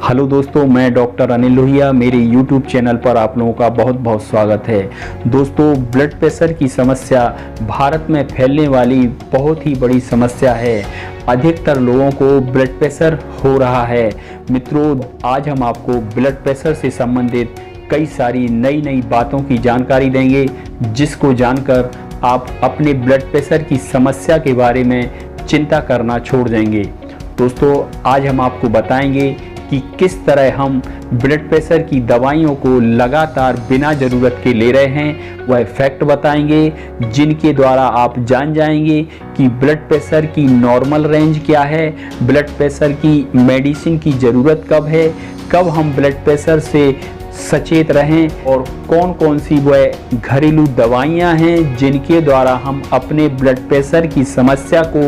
Hello दोस्तों, मैं doctor Anil Lohia. मेरे YouTube चैनल पर आप लोगों का बहुत बहुत स्वागत है। दोस्तों, ब्लड प्रेशर की समस्या भारत में फैलने वाली बहुत ही बड़ी समस्या है। अधिकतर लोगों को ब्लड प्रेशर हो रहा है। मित्रों, आज हम आपको ब्लड प्रेशर से संबंधित कई सारी नई बातों की जानकारी देंगे, जिसको जानकर आप अपने ब्लड प्रेशर की समस्या के बारे में चिंता करना छोड़ देंगे। दोस्तों, आज हम आपको बताएंगे कि किस तरह हम ब्लड प्रेशर की दवाइयों को लगातार बिना ज़रूरत के ले रहे हैं। वह फैक्ट बताएंगे जिनके द्वारा आप जान जाएंगे कि ब्लड प्रेशर की नॉर्मल रेंज क्या है, ब्लड प्रेशर की मेडिसिन की ज़रूरत कब है, कब हम ब्लड प्रेशर से सचेत रहें और कौन कौन सी वह घरेलू दवाइयां हैं जिनके द्वारा हम अपने ब्लड प्रेशर की समस्या को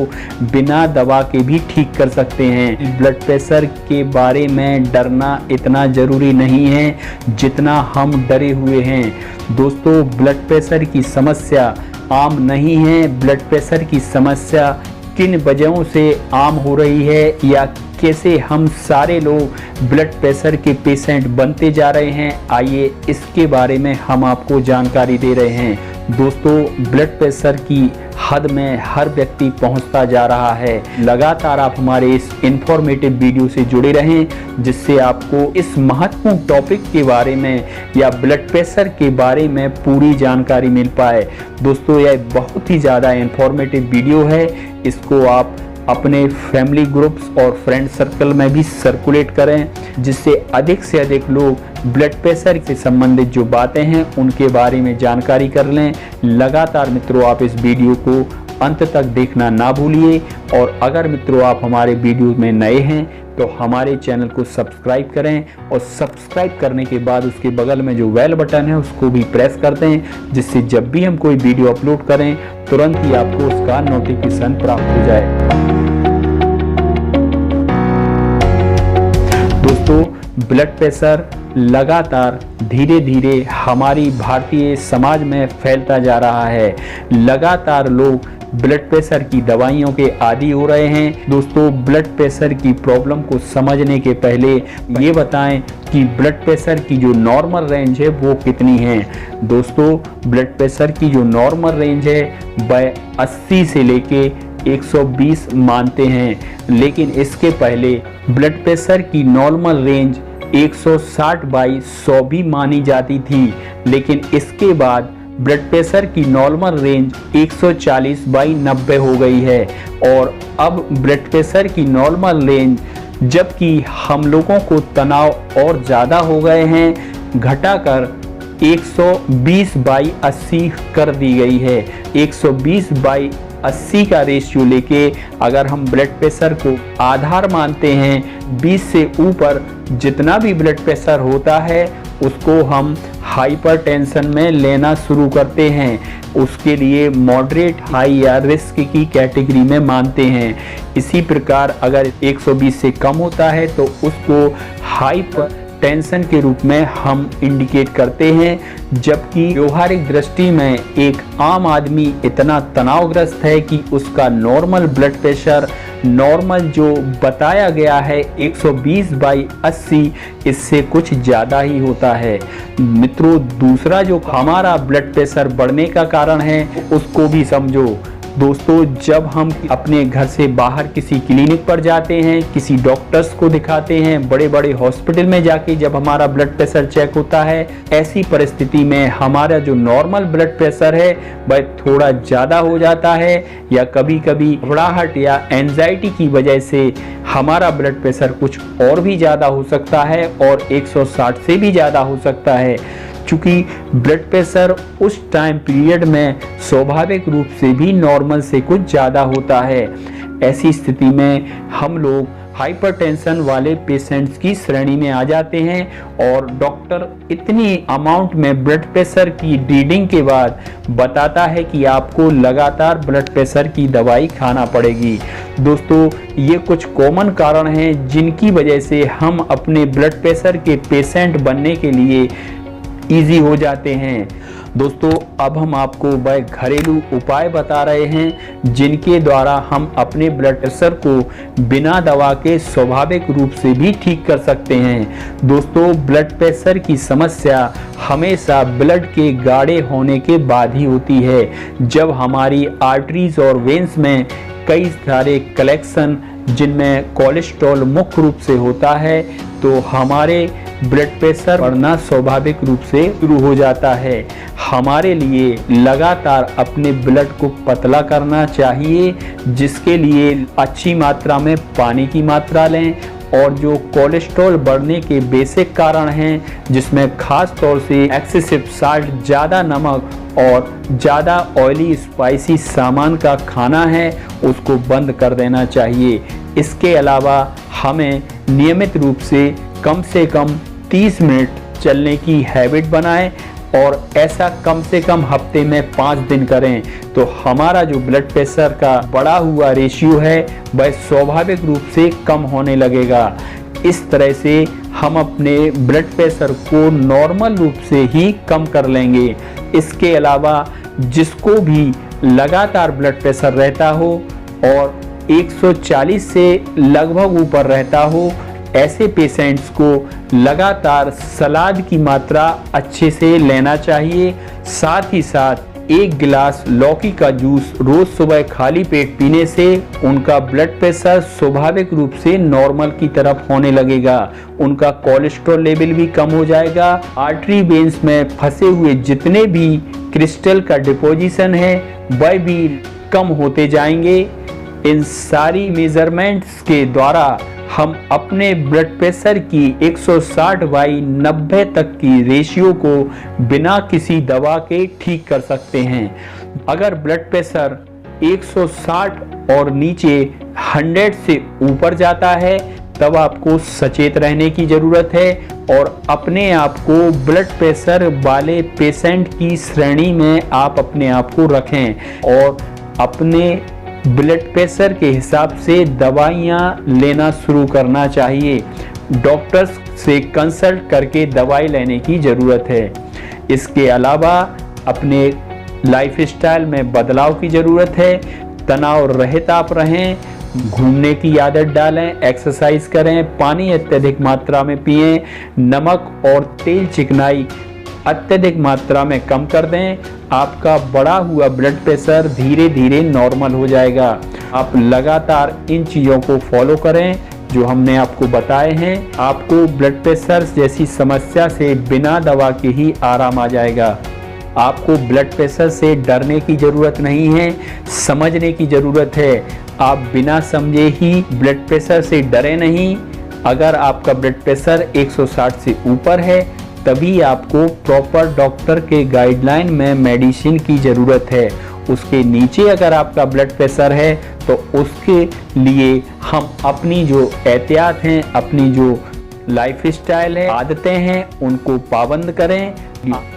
बिना दवा के भी ठीक कर सकते हैं। ब्लड प्रेशर के बारे में डरना इतना ज़रूरी नहीं है जितना हम डरे हुए हैं। दोस्तों, ब्लड प्रेशर की समस्या आम नहीं है। ब्लड प्रेशर की समस्या किन वजहों से आम हो रही है या कैसे हम सारे लोग ब्लड प्रेशर के पेशेंट बनते जा रहे हैं, आइए इसके बारे में हम आपको जानकारी दे रहे हैं। दोस्तों, ब्लड प्रेशर की हद में हर व्यक्ति पहुंचता जा रहा है। लगातार आप हमारे इस इंफॉर्मेटिव वीडियो से जुड़े रहें, जिससे आपको इस महत्वपूर्ण टॉपिक के बारे में या ब्लड प्रेशर के बारे में पूरी जानकारी मिल पाए। दोस्तों, यह बहुत ही ज़्यादा इंफॉर्मेटिव वीडियो है। इसको आप अपने फैमिली ग्रुप्स और फ्रेंड सर्कल में भी सर्कुलेट करें, जिससे अधिक से अधिक लोग ब्लड प्रेशर से संबंधित जो बातें हैं उनके बारे में जानकारी कर लें। लगातार मित्रों, आप इस वीडियो को अंत तक देखना ना भूलिए। और अगर मित्रों आप हमारे वीडियो में नए हैं तो हमारे चैनल को सब्सक्राइब करें और सब्सक्राइब करने के बाद उसके बगल में जो बेल बटन है उसको भी प्रेस कर दें, जिससे जब भी हम कोई वीडियो अपलोड करें तुरंत ही आपको उसका नोटिफिकेशन प्राप्त हो जाए। दोस्तों, ब्लड प्रेशर लगातार धीरे धीरे हमारी भारतीय समाज में फैलता जा रहा है। लगातार लोग ब्लड प्रेशर की दवाइयों के आदी हो रहे हैं। दोस्तों, ब्लड प्रेशर की प्रॉब्लम को समझने के पहले ये बताएं कि ब्लड प्रेशर की जो नॉर्मल रेंज है वो कितनी है। दोस्तों, ब्लड प्रेशर की जो नॉर्मल रेंज है वह 80 से लेके 120 मानते हैं, लेकिन इसके पहले ब्लड प्रेशर की नॉर्मल रेंज 160/100 भी मानी जाती थी, लेकिन इसके बाद ब्लड प्रेशर की नॉर्मल रेंज 140/90 हो गई है। और अब ब्लड प्रेशर की नॉर्मल रेंज, जबकि हम लोगों को तनाव और ज़्यादा हो गए हैं, घटाकर 120/80 कर दी गई है। 120/80 का रेशियो लेके अगर हम ब्लड प्रेशर को आधार मानते हैं, 20 से ऊपर जितना भी ब्लड प्रेशर होता है उसको हम हाइपरटेंशन में लेना शुरू करते हैं। उसके लिए मॉडरेट, हाई या रिस्क की कैटेगरी में मानते हैं। इसी प्रकार अगर 120 से कम होता है तो उसको हाइपरटेंशन के रूप में हम इंडिकेट करते हैं। जबकि व्यवहारिक दृष्टि में एक आम आदमी इतना तनावग्रस्त है कि उसका नॉर्मल ब्लड प्रेशर, नॉर्मल जो बताया गया है 120/80, इससे कुछ ज़्यादा ही होता है। मित्रों, दूसरा जो हमारा ब्लड प्रेशर बढ़ने का कारण है उसको भी समझो। दोस्तों, जब हम अपने घर से बाहर किसी क्लिनिक पर जाते हैं, किसी डॉक्टर्स को दिखाते हैं, बड़े बड़े हॉस्पिटल में जाके जब हमारा ब्लड प्रेशर चेक होता है, ऐसी परिस्थिति में हमारा जो नॉर्मल ब्लड प्रेशर है वह थोड़ा ज़्यादा हो जाता है, या कभी कभी घबराहट या एंजाइटी की वजह से हमारा ब्लड प्रेशर कुछ और भी ज़्यादा हो सकता है और 160 से भी ज़्यादा हो सकता है। चूँकि ब्लड प्रेशर उस टाइम पीरियड में स्वाभाविक रूप से भी नॉर्मल से कुछ ज़्यादा होता है। ऐसी स्थिति में हम लोग हाइपरटेंशन वाले पेशेंट्स की श्रेणी में आ जाते हैं और डॉक्टर इतनी अमाउंट में ब्लड प्रेशर की रीडिंग के बाद बताता है कि आपको लगातार ब्लड प्रेशर की दवाई खाना पड़ेगी। दोस्तों, ये कुछ कॉमन कारण हैं जिनकी वजह से हम अपने ब्लड प्रेशर के पेशेंट बनने के लिए ईजी हो जाते हैं। दोस्तों अब हम आपको वह घरेलू उपाय बता रहे हैं जिनके द्वारा हम अपने ब्लड प्रेशर को बिना दवा के स्वाभाविक रूप से भी ठीक कर सकते हैं। दोस्तों ब्लड प्रेशर की समस्या हमेशा ब्लड के गाढ़े होने के बाद ही होती है, जब हमारी आर्टरीज और वेन्स में कई सारे कलेक्शन जिनमें कोलेस्ट्रॉल मुख्य रूप से होता है, तो हमारे ब्लड प्रेशर बढ़ना स्वाभाविक रूप से शुरू हो जाता है। हमारे लिए लगातार अपने ब्लड को पतला करना चाहिए, जिसके लिए अच्छी मात्रा में पानी की मात्रा लें, और जो कोलेस्ट्रॉल बढ़ने के बेसिक कारण हैं, जिसमें खास तौर से एक्सेसिव साल्ट, ज़्यादा नमक और ज़्यादा ऑयली स्पाइसी सामान का खाना है, उसको बंद कर देना चाहिए। इसके अलावा हमें नियमित रूप से कम 30 मिनट चलने की हैबिट बनाएं, और ऐसा कम से कम हफ्ते में 5 दिन करें, तो हमारा जो ब्लड प्रेशर का बढ़ा हुआ रेशियो है वह स्वाभाविक रूप से कम होने लगेगा। इस तरह से हम अपने ब्लड प्रेशर को नॉर्मल रूप से ही कम कर लेंगे। इसके अलावा जिसको भी लगातार ब्लड प्रेशर रहता हो और 140 से लगभग ऊपर रहता हो, ऐसे पेशेंट्स को लगातार सलाद की मात्रा अच्छे से लेना चाहिए। साथ ही साथ 1 गिलास लौकी का जूस रोज सुबह खाली पेट पीने से उनका ब्लड प्रेशर स्वाभाविक रूप से नॉर्मल की तरफ होने लगेगा। उनका कोलेस्ट्रॉल लेवल भी कम हो जाएगा। आर्टरी वेन्स में फंसे हुए जितने भी क्रिस्टल का डिपोजिशन है वह भी कम होते जाएंगे। इन सारी मेजरमेंट्स के द्वारा हम अपने ब्लड प्रेशर की 160/90 तक की रेशियो को बिना किसी दवा के ठीक कर सकते हैं। अगर ब्लड प्रेशर 160 और नीचे 100 से ऊपर जाता है, तब आपको सचेत रहने की ज़रूरत है और अपने आप को ब्लड प्रेशर वाले पेशेंट की श्रेणी में आप अपने आप को रखें और अपने ब्लड प्रेशर के हिसाब से दवाइयाँ लेना शुरू करना चाहिए। डॉक्टर्स से कंसल्ट करके दवाई लेने की ज़रूरत है। इसके अलावा अपने लाइफस्टाइल में बदलाव की ज़रूरत है। तनाव रहित आप रहें, घूमने की आदत डालें, एक्सरसाइज करें, पानी अत्यधिक मात्रा में पिएं, नमक और तेल चिकनाई अत्यधिक मात्रा में कम कर दें। आपका बढ़ा हुआ ब्लड प्रेशर धीरे धीरे नॉर्मल हो जाएगा। आप लगातार इन चीज़ों को फॉलो करें जो हमने आपको बताए हैं। आपको ब्लड प्रेशर जैसी समस्या से बिना दवा के ही आराम आ जाएगा। आपको ब्लड प्रेशर से डरने की ज़रूरत नहीं है, समझने की ज़रूरत है। आप बिना समझे ही ब्लड प्रेशर से डरे नहीं। अगर आपका ब्लड प्रेशर 160 से ऊपर है, तभी आपको प्रॉपर डॉक्टर के गाइडलाइन में मेडिसिन की ज़रूरत है। उसके नीचे अगर आपका ब्लड प्रेशर है, तो उसके लिए हम अपनी जो एहतियात हैं, अपनी जो लाइफस्टाइल है, आदतें हैं, उनको पाबंद करें।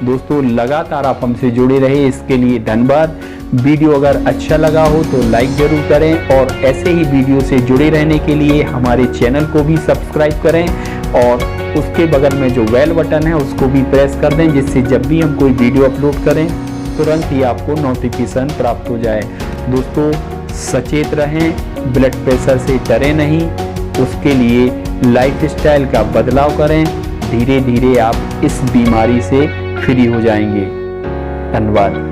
दोस्तों लगातार आप हमसे जुड़े रहे, इसके लिए धन्यवाद। वीडियो अगर अच्छा लगा हो तो लाइक ज़रूर करें और ऐसे ही वीडियो से जुड़े रहने के लिए हमारे चैनल को भी सब्सक्राइब करें और उसके बगल में जो बेल बटन है उसको भी प्रेस कर दें, जिससे जब भी हम कोई वीडियो अपलोड करें तुरंत ही आपको नोटिफिकेशन प्राप्त हो जाए। दोस्तों सचेत रहें, ब्लड प्रेशर से डरे नहीं। उसके लिए लाइफस्टाइल का बदलाव करें। धीरे धीरे आप इस बीमारी से फ्री हो जाएंगे। धन्यवाद।